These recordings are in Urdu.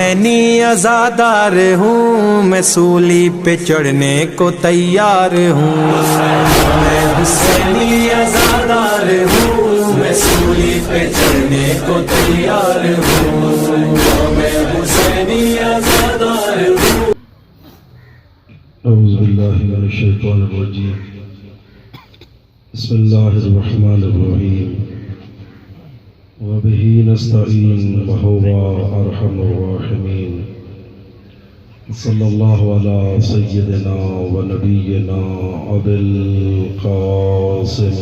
حسینی عزادار ہوں، میں سولی پہ چڑھنے کو تیار ہوں۔ میں حسینی عزادار ہوں، میں سولی پہ چڑھنے کو تیار ہوں۔ میں حسینی عزادار ہوں۔ اعوذ باللہ من الشیطان الرجیم، بسم اللہ الرحمن الرحیم، وبہ نستعین وهو ارحم الراحمین، صلی اللہ علی سیدنا و نبینا ابی القاسم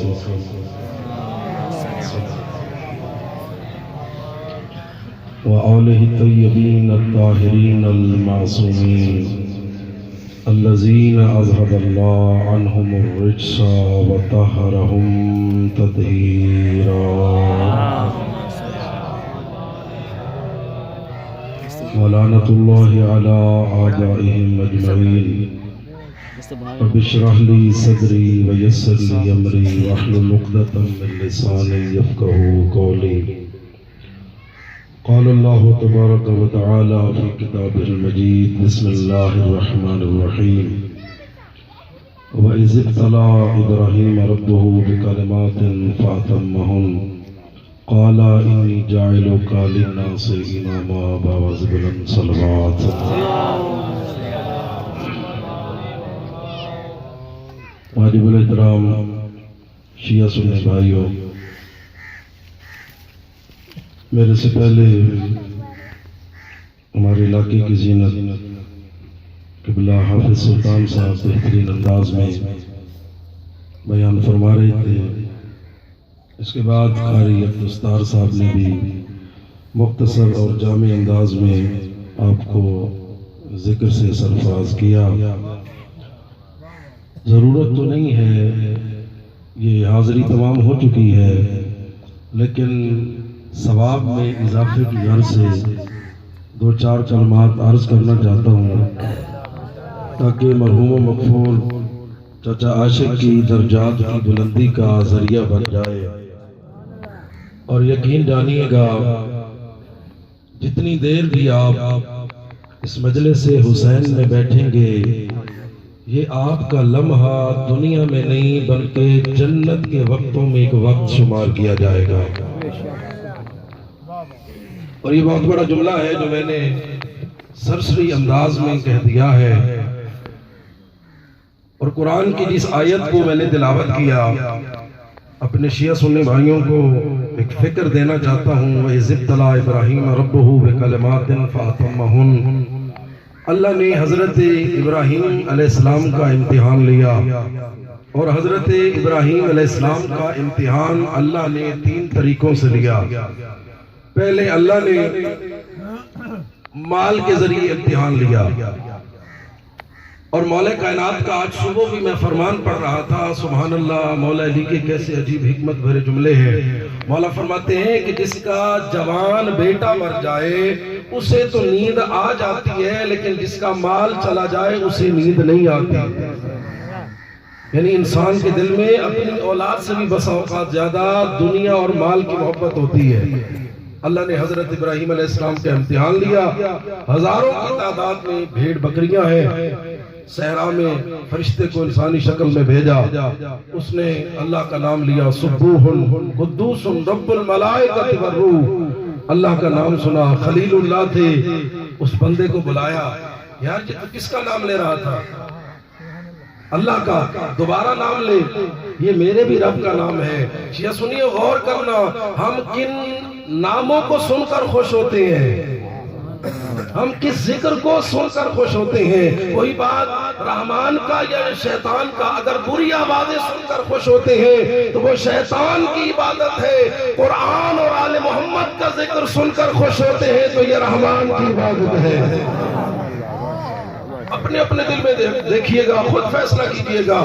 وآلہ الطیبین الطاہرین المعصومین الذین اذهب اللہ عنہم الرجس وطہرہم تطہیرا، ولعنۃ اللہ علی اعدائہم اجمعین۔ رب اشرح لی صدری ویسر لی امری واحلل عقدۃ من لسانی یفقہوا قولی۔ قال اللہ تبارک و تعالی فی کتابہ المجید، بسم اللہ الرحمن الرحیم، وَإِذِ ابْتَلَىٰ إِبْرَاهِيمَ رَبُّهُ بِكَلِمَاتٍ فَأَتَمَّهُنَّ قال إني جاعلك للناس إماما بوزبلا صلوات۔ واجب الاحترام شیعہ سنی بھائیوں، میرے سے پہلے ہمارے علاقے کی زینت قبلہ حافظ سلطان صاحب بہترین انداز میں بیان فرما رہے تھے۔ اس کے بعد قاری عبدالستار صاحب نے بھی مختصر اور جامع انداز میں آپ کو ذکر سے سرفراز کیا۔ ضرورت تو نہیں ہے، یہ حاضری تمام ہو چکی ہے، لیکن ثواب میں اضافے کی غرض سے دو چار کلمات عرض کرنا چاہتا ہوں تاکہ مرحوم و مغفور چچا عاشق کی درجات کی بلندی کا ذریعہ بن جائے۔ اور یقین جانیے گا، جتنی دیر بھی آپ اس مجلس حسین میں بیٹھیں گے، یہ آپ کا لمحہ دنیا میں نہیں بلکہ جنت کے وقتوں میں ایک وقت شمار کیا جائے گا۔ اور یہ بہت بڑا جملہ ہے جو میں نے سرسری انداز میں کہہ دیا ہے، اور قرآن کی جس آیت کو میں نے تلاوت کیا، اپنے شیعہ سنی بھائیوں کو ایک فکر دینا چاہتا ہوں۔ وَإِذِ ابْتَلَىٰ إِبْرَاهِيمَ رَبُّهُ بِكَلِمَاتٍ فَأَتَمَّهُنَّ، اللہ نے حضرت ابراہیم علیہ السلام کا امتحان لیا، اور حضرت ابراہیم علیہ السلام کا امتحان اللہ نے تین طریقوں سے لیا۔ پہلے اللہ نے مال کے ذریعے امتحان لیا، اور مولا کائنات کا آج صبح بھی میں فرمان پڑھ رہا تھا، سبحان اللہ، مولا علی کے کیسے عجیب حکمت بھرے جملے ہیں۔ مولا فرماتے ہیں کہ جس کا جوان بیٹا مر جائے اسے تو نیند آ جاتی ہے، لیکن جس کا مال چلا جائے اسے نیند نہیں آتی۔ یعنی انسان کے دل میں اپنی اولاد سے بھی بسا اوقات زیادہ دنیا اور مال کی محبت ہوتی ہے۔ اللہ نے حضرت ابراہیم علیہ السلام کا امتحان لیا، ہزاروں کی تعداد میں بھیڑ بکریاں ہیں، صحرا میں فرشتے کو انسانی شکل میں بھیجا، اس نے اللہ کا نام لیا، سبوح قدوس رب الملائکۃ والروح، اللہ کا نام سنا، خلیل اللہ تھے، اس بندے کو بلایا، یار یہ تو کس کا نام لے رہا تھا؟ اللہ کا، دوبارہ نام لے، یہ میرے بھی رب کا نام ہے۔ شیعہ سنیے، غور کرنا، ہم کن ناموں کو سن کر خوش ہوتے ہیں، ہم کس ذکر کو سن کر خوش ہوتے ہیں؟ وہی بات رحمان کا یا شیطان کا، اگر بری آوازیں سن کر خوش ہوتے ہیں تو وہ شیطان کی عبادت ہے، قرآن اور آل محمد کا ذکر سن کر خوش ہوتے ہیں تو یہ رحمان کی عبادت ہے۔ اپنے اپنے دل میں دیکھیے گا، خود فیصلہ کیجئے گا،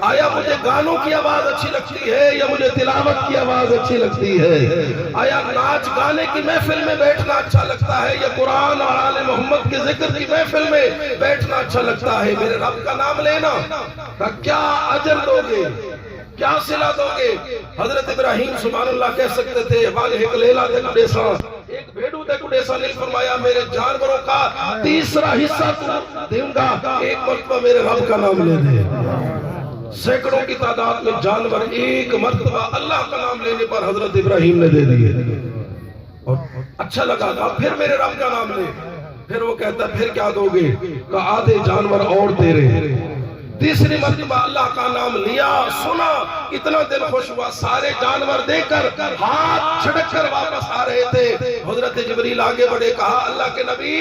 آیا مجھے گانوں کی آواز اچھی لگتی ہے یا مجھے تلاوت کی آواز اچھی لگتی ہے؟ آیا ناچ گانے کی محفل میں بیٹھنا اچھا لگتا ہے یا قرآن اور آل محمد کے ذکر کی محفل میں بیٹھنا اچھا لگتا ہے؟ میرے رب کا نام لینا کا کیا اجر دو گے، کیا صلہ دو گے؟ حضرت ابراہیم سبحان اللہ کہہ سکتے تھے، والہ کلیلہ دے سان، ایک بھیڑوں دیکھو ایسا نہیں فرمایا میرے جانوروں کا تیسرا حصہ دوں گا ایک مرتبہ میرے رب کا نام لے دے. سینکڑوں کی تعداد میں جانور ایک مرتبہ اللہ کا نام لینے پر حضرت ابراہیم نے دے دیے. اور اچھا لگا تھا پھر میرے رب کا نام لے. پھر وہ کہتا پھر کیا دو گے؟ کہ آدھے جانور اور تیرے. تیسری مرتبہ اللہ کا نام لیا, سنا, اتنا دل خوش ہوا. سارے جانور دے کر ہاتھ چھڑک کر واپس آ رہے تھے. حضرت جبریل آگے بڑھے, کہا اللہ کے نبی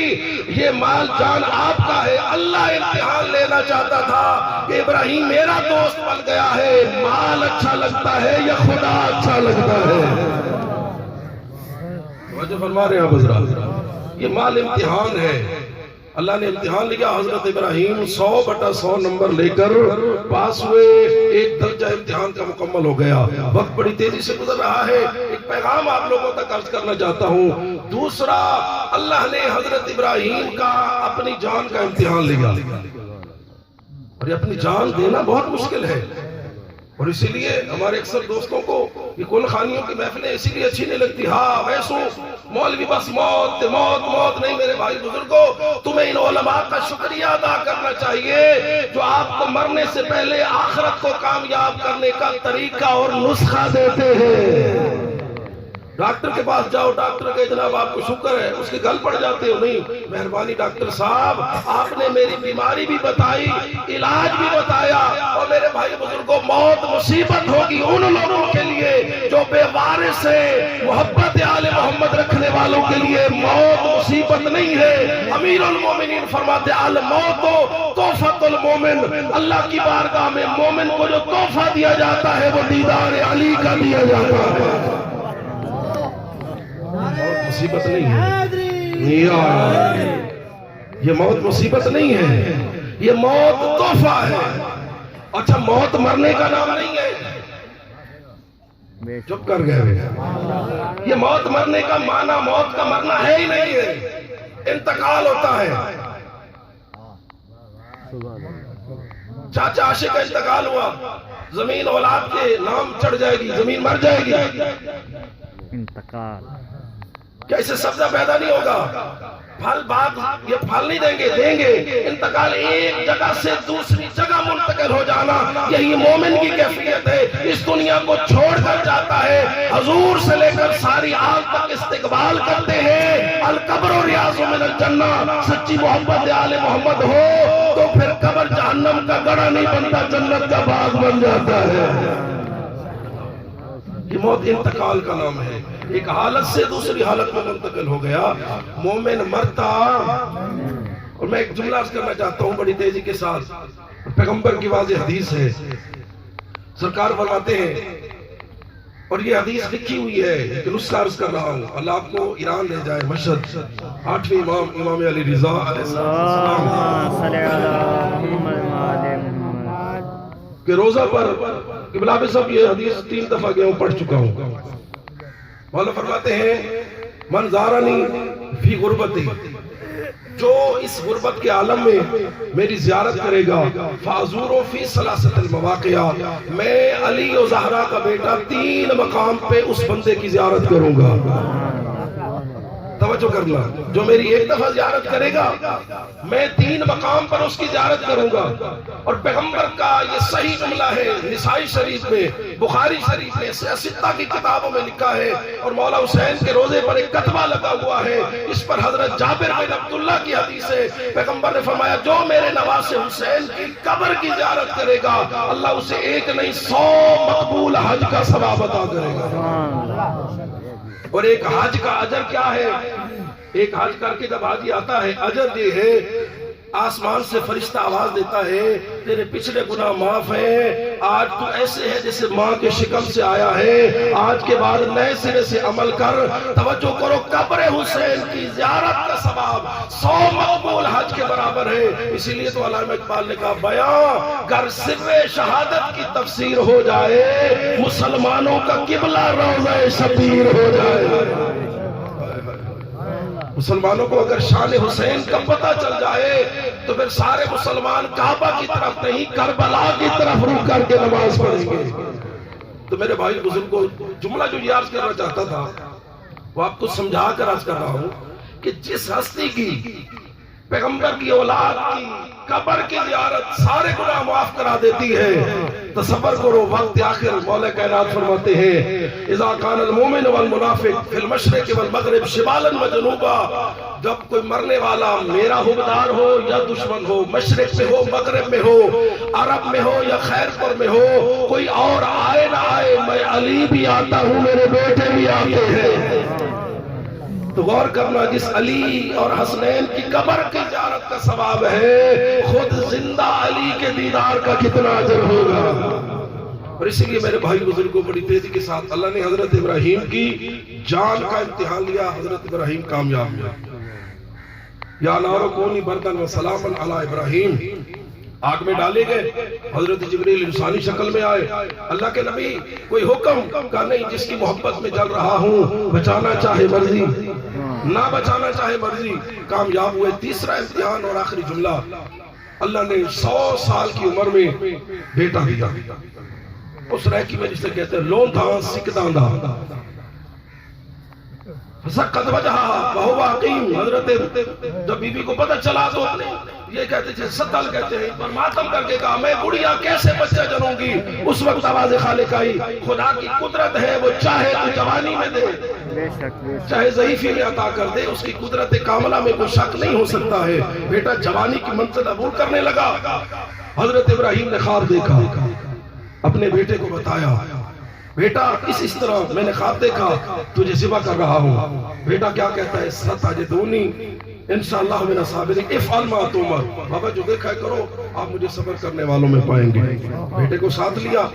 یہ مال جان آپ کا ہے. اللہ امتحان لینا چاہتا تھا کہ ابراہیم میرا دوست بن گیا ہے, مال اچھا لگتا ہے یا خدا اچھا لگتا ہے؟ توجہ فرما رہے ہیں حضرات, یہ مال امتحان ہے. اللہ نے امتحان لیا. حضرت ابراہیم 100/100 نمبر لے کر پاس ہوئے. ایک درجہ امتحان کا مکمل ہو گیا. وقت بڑی تیزی سے گزر رہا ہے. ایک پیغام آپ لوگوں تک عرض کرنا چاہتا ہوں. دوسرا, اللہ نے حضرت ابراہیم کا اپنی جان کا امتحان لیا. اور یہ اپنی جان دینا بہت مشکل ہے. اور اسی لیے ہمارے اکثر دوستوں کو یہ کل خانیوں کی محفلیں اسی لیے اچھی نہیں لگتی. ہاں ویسوں مولوی بس موت موت موت. نہیں میرے بھائی بزرگوں, تمہیں ان علماء کا شکریہ ادا کرنا چاہیے جو آپ کو مرنے سے پہلے آخرت کو کامیاب کرنے کا طریقہ اور نسخہ دیتے ہیں. ڈاکٹر کے پاس جاؤ, ڈاکٹر کہ جناب آپ کو شکر ہے, اس کے گل پڑ جاتے ہو. نہیں, مہربانی ڈاکٹر صاحب, آپ نے میری بیماری بھی بتائی, علاج بھی بتایا. اور میرے بھائی بزرگوں, موت مصیبت ہوگی ان لوگوں کے لیے جو بے وارث ہے. محبت آل محمد رکھنے والوں کے لیے موت مصیبت نہیں ہے. امیر المومنین فرماتے الموت تحفۃ المومن. اللہ کی بارگاہ میں مومن کو جو تحفہ دیا جاتا ہے وہ دیدار علی کا دیا جاتا ہے. مصیبت نہیں ہے یہ موت, مصیبت نہیں ہے, یہ موت تحفہ ہے. اچھا, موت مرنے کا نام نہیں ہے. چپ کر گئے. یہ موت مرنے کا معنی موت کا مرنا ہے ہی نہیں ہے. انتقال ہوتا ہے. چاچا عاشق کا انتقال ہوا, زمین اولاد کے نام چڑھ جائے گی, زمین مر جائے گی. انتقال کیا اسے سبزہ پیدا نہیں ہوگا؟ پھل باغ یہ پھل نہیں دیں گے, دیں گے. انتقال ایک جگہ سے دوسری جگہ منتقل ہو جانا, یہی مومن کی کیفیت ہے. اس دنیا کو چھوڑ کر جاتا ہے, حضور سے لے کر ساری آل تک استقبال کرتے ہیں. القبر ریاض من الجنہ. سچی محبت آل محمد ہو تو پھر قبر جہنم کا گڑھا نہیں بنتا, جنت کا باغ بن جاتا ہے. یہ موت انتقال کا نام ہے. ایک حالت سے دوسری حالت میں منتقل ہو گیا. مومن مرتا. اور میں ایک جملہ عرض کرنا چاہتا ہوں بڑی تیزی کے ساتھ. پیغمبر کی واضح حدیث ہے. سرکار فرماتے ہیں, اور یہ حدیث لکھی ہوئی ہے کہ نسخہ عرض کر رہا ہوں, اللہ آپ کو ایران لے جائے, مشہد 8ویں امام علی رضا علیہ السلام کہ روزہ پر کہ بلابے صاحب یہ حدیث 3 دفعہ گیا ہوں, پڑھ چکا ہوں. مولا فرماتے ہیں من زارنی فی غربتی, جو اس غربت کے عالم میں میری زیارت کرے گا, فازورو فی ثلاثۃ المواقع, میں علی و زہرا کا بیٹا 3 مقام پہ اس بندے کی زیارت کروں گا. توجہ کرنا, جو میری ایک دفعہ زیارت کرے گا میں 3 مقام پر اس کی زیارت کروں گا. اور پیغمبر کا یہ صحیح جملہ ہے, نسائی شریف میں, بخاری شریف میں, ستہ کی کتابوں میں لکھا ہے. اور مولا حسین کے روزے پر ایک کتبہ لگا ہوا ہے, اس پر حضرت جابر بن عبداللہ کی حدیث ہے. پیغمبر نے فرمایا جو میرے نواسے حسین کی قبر کی زیارت کرے گا, اللہ اسے ایک نہیں 100 مقبول حج کا ثواب عطا کرے گا. اور ایک حج کا اجر کیا ہے؟ ایک حج کر کے جب حاجی آتا ہے, اجر یہ ہے, آسمان سے فرشتہ آواز دیتا ہے تیرے پچھلے گناہ معاف ہیں, آج تو ایسے ہے جیسے ماں کے شکم سے آیا ہے, آج کے بعد نئے سرے سے عمل کر. توجہ کرو, قبر حسین کی زیارت کا ثواب 100 مقبول حج کے برابر ہے. اسی لیے تو علامہ اقبال نے کہا بیان گر سر شہادت کی تفسیر ہو جائے, مسلمانوں کا قبلہ روضہ شبیر ہو جائے. مسلمانوں کو اگر شان حسین کا پتہ چل جائے تو پھر سارے مسلمان کعبہ کی طرف نہیں کربلا کی طرف رخ کر کے نماز پڑھیں گے. تو میرے بھائی بزرگوں, جملہ جو یہ عرض کرنا چاہتا تھا وہ آپ کو سمجھا کر عرض کر رہا ہوں کہ جس ہستی کی پیغمبر کی اولاد کی قبر کی زیارت سارے گناہ معاف کرا دیتی ہے، تصور کرو وقت آخر مولا کائنات فرماتے ہیں اذا کان المومن والمنافق فی المشرق والمغرب شمالا وجنوبا، جب کوئی مرنے والا میرا حبدار ہو یا دشمن ہو، مشرق میں ہو مغرب میں ہو، عرب میں ہو یا خیرپور میں ہو، کوئی اور آئے نہ آئے، میں علی بھی آتا ہوں، میرے بیٹے بھی آتے ہیں۔ تو غور کرنا، جس علی اور حسنین کی قبر کی زیارت کا ثواب ہے، خود زندہ علی کے دیدار کا کتنا اجر ہوگا۔ اور اسی لیے میرے بھائی بزرگوں بڑی تیزی کے ساتھ اللہ نے حضرت ابراہیم کی جان کا امتحان لیا، حضرت ابراہیم کامیاب ہوئے۔ یا نار کونی بردن و سلاما علی ابراہیم، آگ میں ڈالے گئے، حضرت جبریل انسانی شکل میں آئے، اللہ کے نبی کوئی حکم کا نہیں، جس کی محبت میں جل رہا ہوں، بچانا چاہے مرضی نہ بچانا چاہے مرضی، کامیاب ہوئے۔ تیسرا امتحان اور آخری جملہ، اللہ نے 100 سال کی عمر میں بیٹا دیا، اس رہ کی میں جسے کہتے ہیں لون تھا سکھ داندہ، فسقط وجہا وہو عقیم، حضرت جب بی بی کو پتہ چلا تو یہ کہتے تھے ستل کہتے ہیں، پر ماتم کر کے کہا میں بڑھیا کیسے بچہ جنوں گی۔ اس وقت آواز خالق آئی، خدا کی قدرت ہے، وہ چاہے تو جوانی میں دے چاہے ضعیفی میں عطا کر دے، اس کی قدرت کاملہ میں کوئی شک نہیں ہو سکتا ہے۔ بیٹا جوانی کی منزل عبور کرنے لگا، حضرت ابراہیم نے خواب دیکھا، اپنے بیٹے کو بتایا، بیٹا اس طرح میں نے خواب دیکھا، تجھے ذبح کر رہا ہوں۔ بیٹا کیا کہتا ہے؟ ستجدونی انشاءاللہ من الصابرین، افعل ما تؤمر، بابا جو دیکھا ہے کرو، آپ مجھے صبر کرنے والوں میں پائیں گے۔ بیٹے کو ساتھ لیا،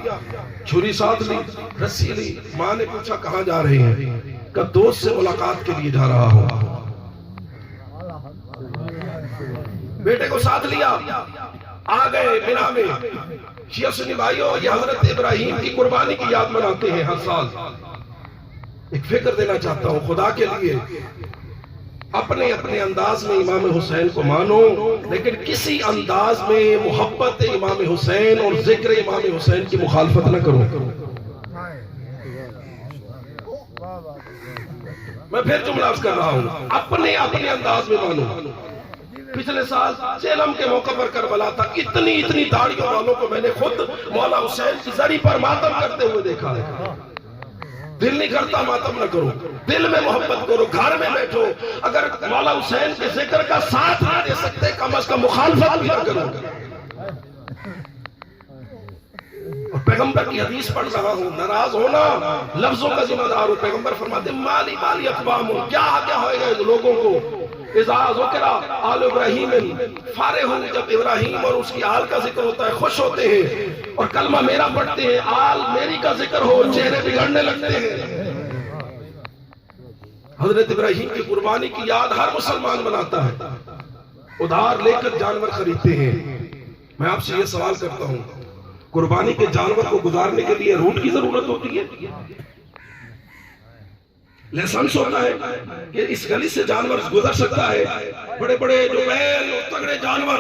چھری ساتھ لی، رسی لی، ماں نے پوچھا کہاں جا رہے ہیں؟ کہ دوست سے ملاقات کے لیے جا رہا ہوں۔ بیٹے کو ساتھ لیا، آ گئے بنا میں۔ شیعہ سنی بھائیوں، یہ حضرت ابراہیم کی قربانی کی یاد مناتے ہیں ہر سال۔ ایک فکر دینا چاہتا ہوں خدا کے لیے، اپنے اپنے انداز میں امام حسین کو مانو، لیکن کسی انداز میں محبت امام حسین اور ذکر امام حسین کی مخالفت نہ کرو۔ میں پھر جملہ عرض کر رہا ہوں، اپنے اپنے انداز میں مانو۔ پچھلے سال چیلم کے موقع پر کربلا تھا، اتنی داڑھیوں والوں کو میں نے خود مولا حسین کی زری پر ماتم کرتے ہوئے دیکھا ہے۔ دل نہیں کرتا ماتم نہ کرو، دل میں محبت کرو، گھر میں بیٹھو، اگر مولا حسین کے ذکر کا ساتھ نہ دے سکتے کم از کم مخالفت بھی نہ کرو۔ اور پیغمبر کی حدیث پڑھ رہا ہوں، ناراض ہونا لفظوں کا ذمہ دار ہو۔ پیغمبر فرماتے ہیں مالی اقوام، کیا ہوئے گا لوگوں کو اذا ذکر آل ابراہیم، فارغ ہوں جب ابراہیم اور اس کی آل کا ذکر ہوتا ہے خوش ہوتے ہیں، اور کلمہ میرا پڑھتے ہیں، آل میری کا ذکر ہو چہرے بگڑنے لگتے ہیں۔ حضرت ابراہیم کی قربانی کی یاد ہر مسلمان بناتا ہے، ادھار لے کر جانور خریدتے ہیں۔ میں آپ سے یہ سوال کرتا ہوں، قربانی کے جانور کو گزارنے کے لیے روٹ کی ضرورت ہوتی ہے؟ لائسنس ہوتا ہے کہ اس گلی سے جانور گزر سکتا ہے؟ بڑے بڑے جو بیل تگڑے جانور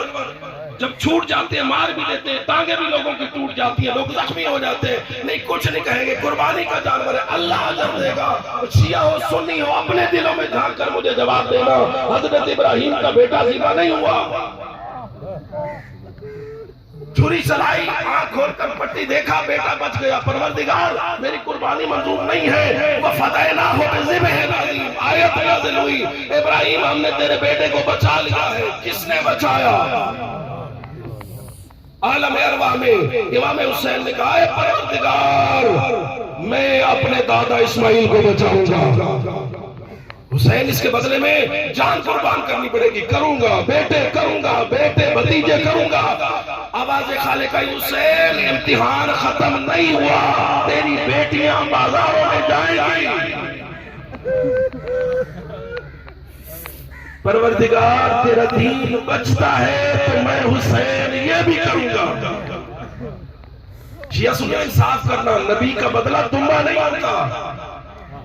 جب چھوٹ جاتے ہیں مار بھی دیتے ہیں، ٹانگیں بھی لوگوں کی ٹوٹ جاتی ہیں، لوگ زخمی ہو جاتے ہیں، نہیں کچھ نہیں کہیں گے، قربانی کا جانور ہے، اللہ اجر دے گا۔ شیعہ ہو سنی ہو، اپنے دلوں میں جھانک کر مجھے جواب دینا، حضرت ابراہیم کا بیٹا ذبح نہیں ہوا؟ چھری چلائی، آنکھ کھول کر پٹی دیکھا، بیٹا بچ گیا۔ پروردگار میری قربانی منظور نہیں ہے، وَفَدَيْنَاهُ بِذِبْحٍ عَظِيمٍ، آیت نازل ہوئی، ابراہیم ہم نے تیرے بیٹے کو بچا لیا ہے۔ کس نے بچایا؟ عالم ارواح میں امام حسین نے کہا، اے پروردگار میں اپنے دادا اسماعیل کو بچاؤں گا۔ حسین اس کے بدلے میں جان قربان کرنی پڑے گی، کروں گا بیٹے، کروں گا بیٹے، بھتیجے کروں گا۔ آواز خالق حسین، امتحان ختم نہیں ہوا، تیری بیٹیاں بازاروں میں جائیں گی۔ پروردگار تیرا دین بچتا ہے تو میں حسین یہ بھی کروں گا۔ شیعہ سنیہ انصاف کرنا، نبی کا بدلہ دمبا نہیں ہوتا،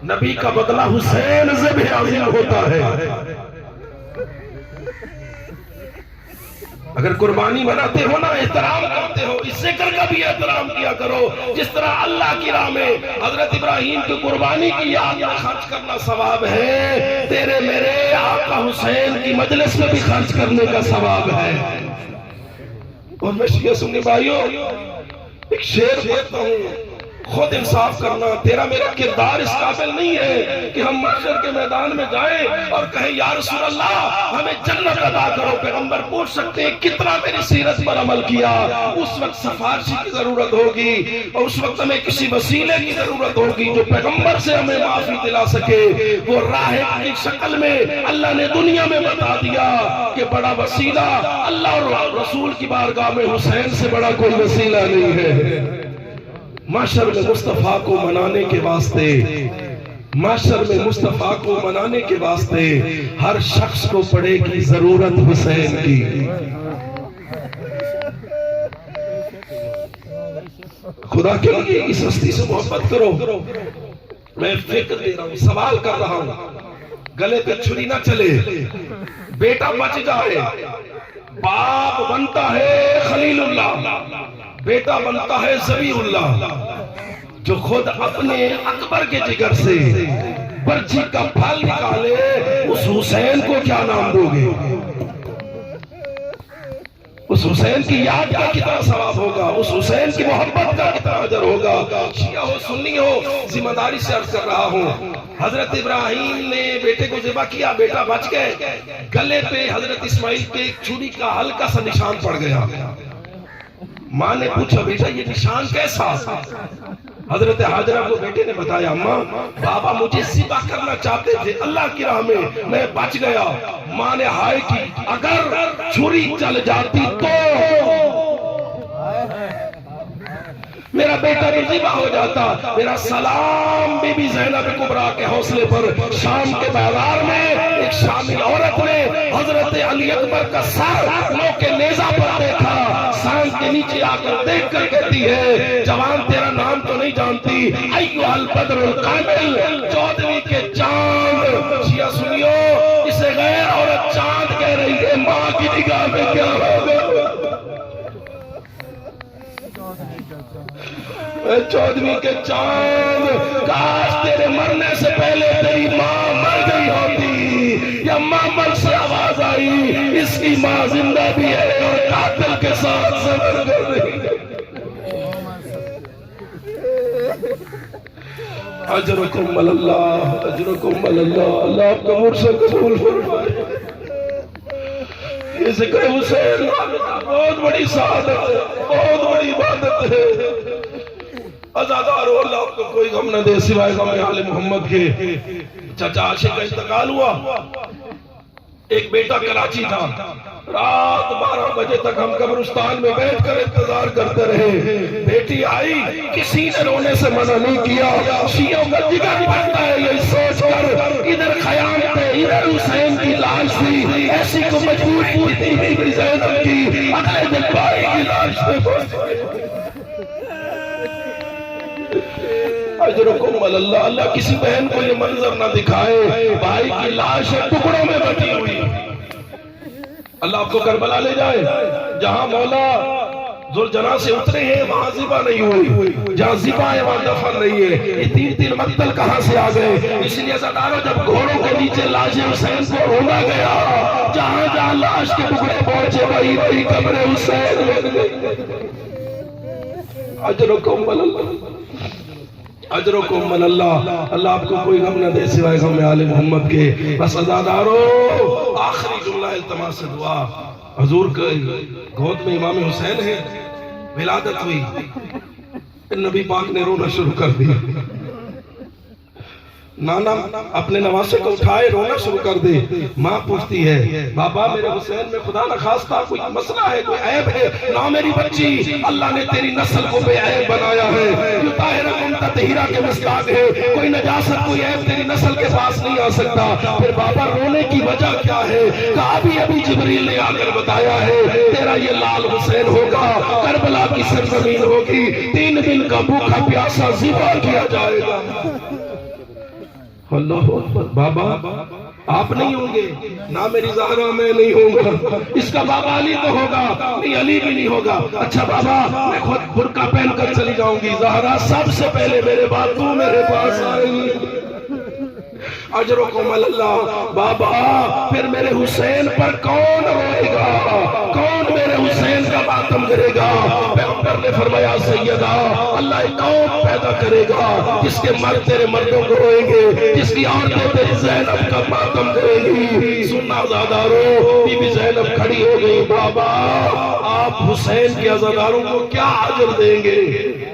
نبی کا بدلہ حسین ذبح عظیم ہوتا ہے۔ اگر قربانی مناتے ہو نا، احترام کرتے ہو، اس ذکر کا بھی احترام کیا کرو جس طرح اللہ کی راہ میں حضرت ابراہیم کی قربانی کی یاد میں خرچ کرنا ثواب ہے، تیرے میرے آقا حسین کی مجلس میں بھی خرچ کرنے کا ثواب ہے۔ اور میں شیعہ سنی بھائیوں ایک شعر پڑھتا ہوں، خود انصاف کرنا، تیرا میرا کردار اس قابل نہیں ہے کہ ہم محشر کے میدان میں جائیں اور کہیں یا رسول اللہ ہمیں جنت عطا کرو۔ پیغمبر پوچھ سکتے ہیں کتنا میری سیرت پر عمل کیا، اس وقت سفارشی کی ضرورت ہوگی اور اس وقت ہمیں کسی وسیلے کی ضرورت ہوگی جو پیغمبر سے ہمیں معافی دلا سکے۔ وہ راہ کی شکل میں اللہ نے دنیا میں بتا دیا کہ بڑا وسیلہ اللہ اور رسول کی بارگاہ میں حسین سے بڑا کوئی وسیلہ نہیں ہے۔ معاشر میں مصطفیٰ کو منانے کے واسطے، معاشر میں مصطفیٰ کو منانے کے واسطے ہر شخص کو پڑے گی ضرورت حسین کی۔ خدا کے لیے اس ہستی سے محبت کرو۔ میں فکر دے رہا ہوں، سوال کر رہا ہوں، گلے پہ چھری نہ چلے، بیٹا بچ جائے، باپ بنتا ہے خلیل اللہ، بیٹا بنتا ہے ذبیح اللہ، جو خود اپنے اکبر کے جگر سے برچی کا پھل نکالے، اس حسین کو کیا نام دو گے؟ اس حسین کی یاد کا کتنا ثواب ہوگا، اس حسین کی محبت کا کتنا اجر ہوگا۔ شیعہ ہو سنی ہو، ذمہ داری سے عرض کر رہا ہوں، حضرت ابراہیم نے بیٹے کو ذبح کیا، بیٹا بچ گئے، گلے پہ حضرت اسماعیل کے ایک چھری کا ہلکا سا نشان پڑ گیا۔ ماں نے پوچھا بیٹا یہ نشان کیسا؟ حضرت حاجرہ کو بیٹے نے بتایا، ماں بابا مجھے ذبح کرنا چاہتے تھے اللہ کی راہ میں بچ گیا۔ ماں نے ہائے کی، اگر چھری چل جاتی تو میرا بیٹا بھی ذبح ہو جاتا۔ میرا سلام بی بی زینب کبریٰ کے حوصلے پر۔ شام کے بازار میں ایک شامی عورت نے حضرت علی اکبر کا سر لو کے نیزہ پر دیکھا، سانس کے نیچے آ کر دیکھ کر کہتی ہے، جوان تیرا نام تو نہیں جانتی، ایھا البدر الکامل، 14ویں کے چاند۔ شیعہ سنیو، اسے غیر عورت چاند کہہ رہی ہے، ماں کی نگاہ میں کیا ہوگا؟ 14ویں کے چاند، کاش تیرے مرنے سے پہلے تیری ماں مر گئی ہوتی، یا ماں مر سے آواز آئی اس کی ماں زندہ بھی ہے اور قاتل کے ساتھ صبر کر رہی ہے۔ اجرکم اللہ، اجرکم اللہ، اللہ آپ کا مرسل قبول فرمائے۔ یہ ذکر حسین بہت بڑی سعادت ہے، بہت بڑی عبادت ہے۔ عزادارو، اللہ آپ کو کوئی غم نہ دے سوائے غم آل محمد کے۔ چچا عاشق کا انتقال ہوا، ایک بیٹا کراچی تھا، رات 12 بجے تک ہم قبرستان میں بیٹھ کر انتظار کرتے رہے، بیٹی آئی، کسی نے رونے سے منع نہیں کیا۔ شیعوں کا جگر بھرتا ہے یہ سوچ کر، ادھر خیام تھے، ادھر حسین کی لاش تھی، ایسی کو مجبور تھی بی بی زینب کی، اگلے دن بھائی کی لاش پہ پہنچ۔ اجرکم اللہ، اللہ کسی بہن کو یہ منظر نہ دکھائے، بھائی کی لاش ٹکڑوں میں بٹی ہوئی۔ اللہ آپ کو کربلا لے جائے، جہاں مولا ذوالجناح سے اترے ہیں وہاں ذبح نہیں ہوئی، جہاں ذبح ہے وہاں دفن نہیں ہے۔ یہ تین مقتل کہاں سے آ گئے؟ اس لیے عزادارو، جب گھوڑوں کے نیچے لاش حسین کو ڈھونڈا گیا، جہاں جہاں لاش کے ٹکڑے پہنچے وہی قبر حسین بن گئی۔ اجرکم اللہ، اجرکم اللہ، اللہ آپ کو کوئی غم نہ دے سوائے غم آل محمد کے۔ بس عزادارو، آخری جملہ التماس سے دعا، حضور کے گود میں امام حسین ہے، ولادت ہوئی، نبی پاک نے رونا شروع کر دیا، نانا اپنے نواسے کو اٹھائے رونا شروع کر دے۔ ماں پوچھتی ہے، بابا میرے حسین میں خدا نخواستہ کوئی مسئلہ ہے، کوئی عیب ہے؟ نہ میری بچی، اللہ نے تیری نسل کو بے عیب بنایا ہے، جو طاہرہ تطہیرہ کے مصداق ہے، کوئی نجاست کوئی عیب تیری نسل کے پاس نہیں آ سکتا۔ پھر بابا رونے کی وجہ کیا ہے؟ کہا ابھی جبریل نے آ کر بتایا ہے، تیرا یہ لال حسین ہوگا، کربلا کی سرزمین ہوگی، 3 دن کا بھوکا پیاسا ذبح کیا جائے گا۔ اللہ اکبر۔ بابا آپ نہیں ہوں گے، نہ میری زہرا میں نہیں ہوں گا، اس کا بابا علی تو ہوگا، نہیں علی بھی نہیں ہوگا۔ اچھا بابا میں خود برقع پہن کر چلی جاؤں گی، زہرا سب سے پہلے میرے بعد تو میرے پاس آئے گی، اجرکم اللہ۔ بابا پھر میرے حسین پر کون روئے گا، کون میرے حسین کا ماتم کرے گا؟ پیغمبر نے فرمایا سیدہ اللہ ایک قوم پیدا کرے گا جس کے مرد تیرے مردوں کو روئیں گے، جس کی عورتیں تیری زینب کا ماتم کریں گی۔ سننا عزادارو، بی بی زینب کھڑی ہو گئی، بابا آپ حسین کے عزاداروں کو کیا اجر دیں گے؟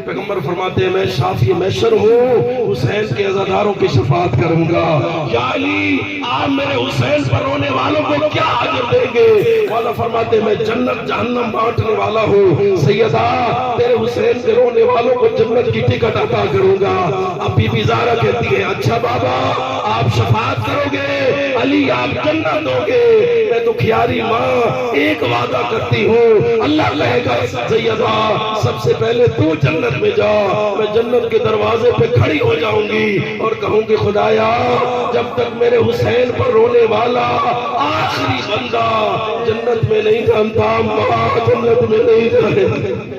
پیغمبر فرماتے ہیں میں شافی محشر ہوں، حسین کے عزاداروں کی شفاعت کروں گا۔ یا علی آپ میرے حسین پر رونے والوں کو کیا اجر دیں گے؟ مولا فرماتے ہیں میں جنت جہنم بانٹنے والا ہوں، سیدہ تیرے حسین کے رونے والوں کو جنت کی ٹکٹ عطا کروں گا۔ اب بی بی زہرا کہتی ہے اچھا بابا آپ شفاعت کرو گے، علی آپ جنت دو گے، میں تو کھیاری ماں ایک وعدہ کرتی ہوں، اللہ کہے گا سیدہ سب سے پہلے تو جنت میں جا، میں جنت کے دروازے پہ کھڑی ہو جاؤں گی اور کہوں گی خدایا جب تک میرے حسین پر رونے والا آخری بندہ جنت میں نہیں جانتا، ماں جنت میں نہیں جانتا۔